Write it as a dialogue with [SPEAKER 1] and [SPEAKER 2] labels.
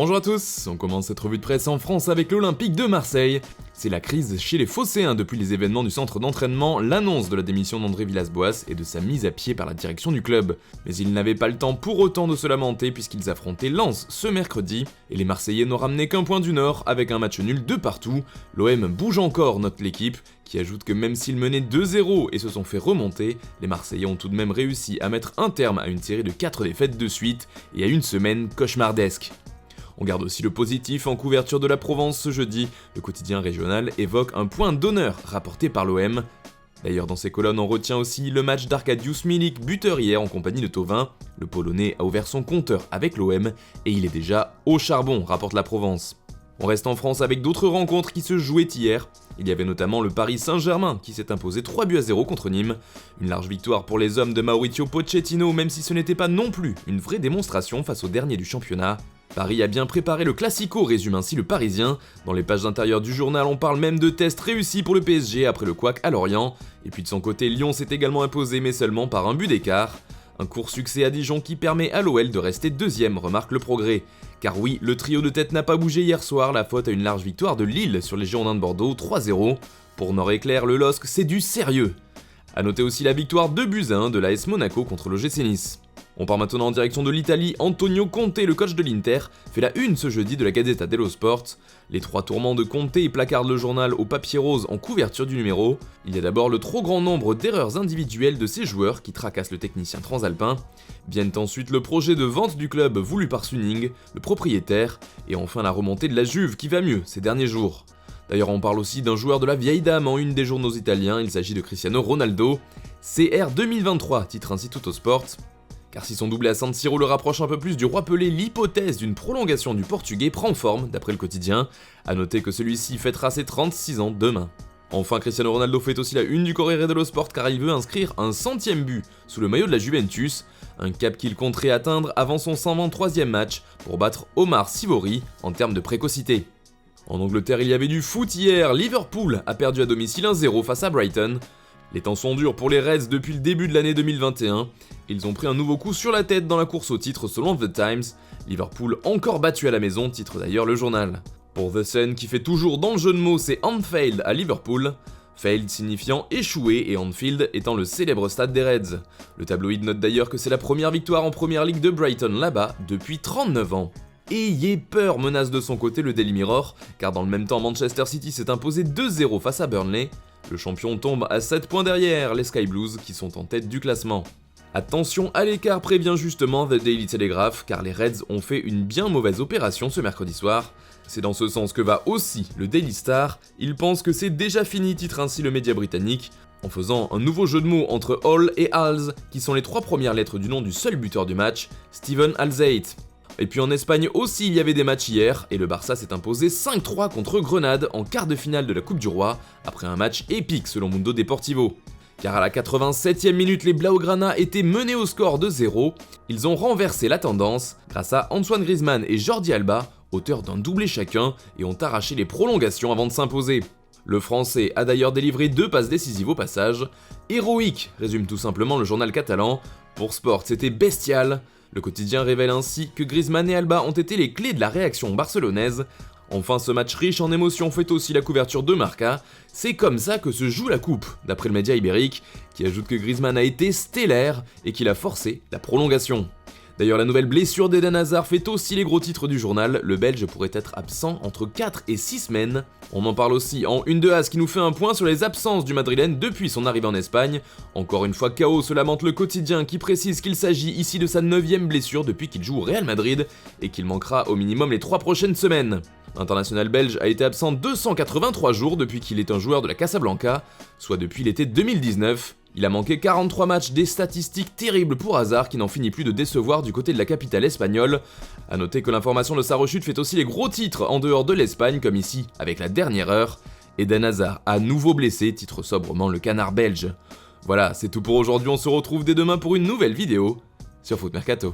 [SPEAKER 1] Bonjour à tous, on commence cette revue de presse en France avec l'Olympique de Marseille. C'est la crise chez les Phocéens depuis les événements du centre d'entraînement, l'annonce de la démission d'André Villas-Boas et de sa mise à pied par la direction du club. Mais ils n'avaient pas le temps pour autant de se lamenter puisqu'ils affrontaient Lens ce mercredi, et les Marseillais n'ont ramené qu'un point du Nord avec un match nul de partout. L'OM bouge encore, note l'équipe, qui ajoute que même s'ils menaient 2-0 et se sont fait remonter, les Marseillais ont tout de même réussi à mettre un terme à une série de 4 défaites de suite et à une semaine cauchemardesque. On garde aussi le positif en couverture de la Provence ce jeudi. Le quotidien régional évoque un point d'honneur rapporté par l'OM. D'ailleurs, dans ces colonnes, on retient aussi le match d'Arkadiusz Milik, buteur hier en compagnie de Thauvin. Le Polonais a ouvert son compteur avec l'OM et il est déjà au charbon, rapporte la Provence. On reste en France avec d'autres rencontres qui se jouaient hier. Il y avait notamment le Paris Saint-Germain qui s'est imposé 3-0 contre Nîmes. Une large victoire pour les hommes de Mauricio Pochettino, même si ce n'était pas non plus une vraie démonstration face au dernier du championnat. Paris a bien préparé le Classico, résume ainsi le Parisien. Dans les pages intérieures du journal, on parle même de tests réussis pour le PSG après le couac à Lorient. Et puis de son côté, Lyon s'est également imposé, mais seulement par un but d'écart. Un court succès à Dijon qui permet à l'OL de rester deuxième, remarque le Progrès. Car oui, le trio de tête n'a pas bougé hier soir, la faute à une large victoire de Lille sur les Girondins de Bordeaux, 3-0. Pour Nord-Éclair, le LOSC, c'est du sérieux. A noter aussi la victoire 2-1 de l'AS Monaco contre l'OGC Nice. On part maintenant en direction de l'Italie. Antonio Conte, le coach de l'Inter, fait la une ce jeudi de la Gazzetta dello Sport. Les trois tourments de Conte placardent le journal au papier rose en couverture du numéro. Il y a d'abord le trop grand nombre d'erreurs individuelles de ses joueurs qui tracassent le technicien transalpin. Viennent ensuite le projet de vente du club voulu par Suning, le propriétaire, et enfin la remontée de la Juve qui va mieux ces derniers jours. D'ailleurs, on parle aussi d'un joueur de la vieille dame en une des journaux italiens, il s'agit de Cristiano Ronaldo. CR 2023, titre ainsi Tuttosport. Car si son doublé à San Siro le rapproche un peu plus du roi Pelé, l'hypothèse d'une prolongation du portugais prend forme, d'après le quotidien. A noter que celui-ci fêtera ses 36 ans demain. Enfin, Cristiano Ronaldo fait aussi la une du Corriere dello Sport car il veut inscrire un 100e but sous le maillot de la Juventus, un cap qu'il compterait atteindre avant son 123e match pour battre Omar Sivori en termes de précocité. En Angleterre, il y avait du foot hier, Liverpool a perdu à domicile 1-0 face à Brighton. Les temps sont durs pour les Reds depuis le début de l'année 2021. Ils ont pris un nouveau coup sur la tête dans la course au titre selon The Times. Liverpool encore battu à la maison, titre d'ailleurs le journal. Pour The Sun, qui fait toujours dans le jeu de mots, c'est Anfield à Liverpool. Failed signifiant échoué et Anfield étant le célèbre stade des Reds. Le tabloïd note d'ailleurs que c'est la première victoire en première ligue de Brighton là-bas depuis 39 ans. Ayez peur, menace de son côté le Daily Mirror, car dans le même temps Manchester City s'est imposé 2-0 face à Burnley. Le champion tombe à 7 points derrière les Sky Blues qui sont en tête du classement. Attention à l'écart, prévient justement The Daily Telegraph, car les Reds ont fait une bien mauvaise opération ce mercredi soir. C'est dans ce sens que va aussi le Daily Star. Il pense que c'est déjà fini, titre ainsi le média britannique, en faisant un nouveau jeu de mots entre Hall et Hals, qui sont les trois premières lettres du nom du seul buteur du match, Steven Alzate. Et puis en Espagne aussi, il y avait des matchs hier, et le Barça s'est imposé 5-3 contre Grenade en quart de finale de la Coupe du Roi, après un match épique selon Mundo Deportivo. Car à la 87e minute, les Blaugrana étaient menés au score de 0. Ils ont renversé la tendance grâce à Antoine Griezmann et Jordi Alba, auteurs d'un doublé chacun, et ont arraché les prolongations avant de s'imposer. Le Français a d'ailleurs délivré 2 passes décisives au passage. Héroïque, résume tout simplement le journal catalan. Pour Sport, c'était bestial. Le quotidien révèle ainsi que Griezmann et Alba ont été les clés de la réaction barcelonaise. Enfin, ce match riche en émotions fait aussi la couverture de Marca. C'est comme ça que se joue la coupe, d'après le média ibérique, qui ajoute que Griezmann a été stellaire et qu'il a forcé la prolongation. D'ailleurs, la nouvelle blessure d'Eden Hazard fait aussi les gros titres du journal. Le Belge pourrait être absent entre 4 et 6 semaines. On en parle aussi en une de As qui nous fait un point sur les absences du Madrilène depuis son arrivée en Espagne. Encore une fois, KO se lamente le quotidien qui précise qu'il s'agit ici de sa 9e blessure depuis qu'il joue au Real Madrid et qu'il manquera au minimum les 3 prochaines semaines. L'international belge a été absent 283 jours depuis qu'il est un joueur de la Casablanca, soit depuis l'été 2019. Il a manqué 43 matchs, des statistiques terribles pour Hazard qui n'en finit plus de décevoir du côté de la capitale espagnole. A noter que l'information de sa rechute fait aussi les gros titres en dehors de l'Espagne, comme ici avec la dernière heure. Eden Hazard à nouveau blessé, titre sobrement le Canard belge. Voilà, c'est tout pour aujourd'hui, on se retrouve dès demain pour une nouvelle vidéo sur Foot Mercato.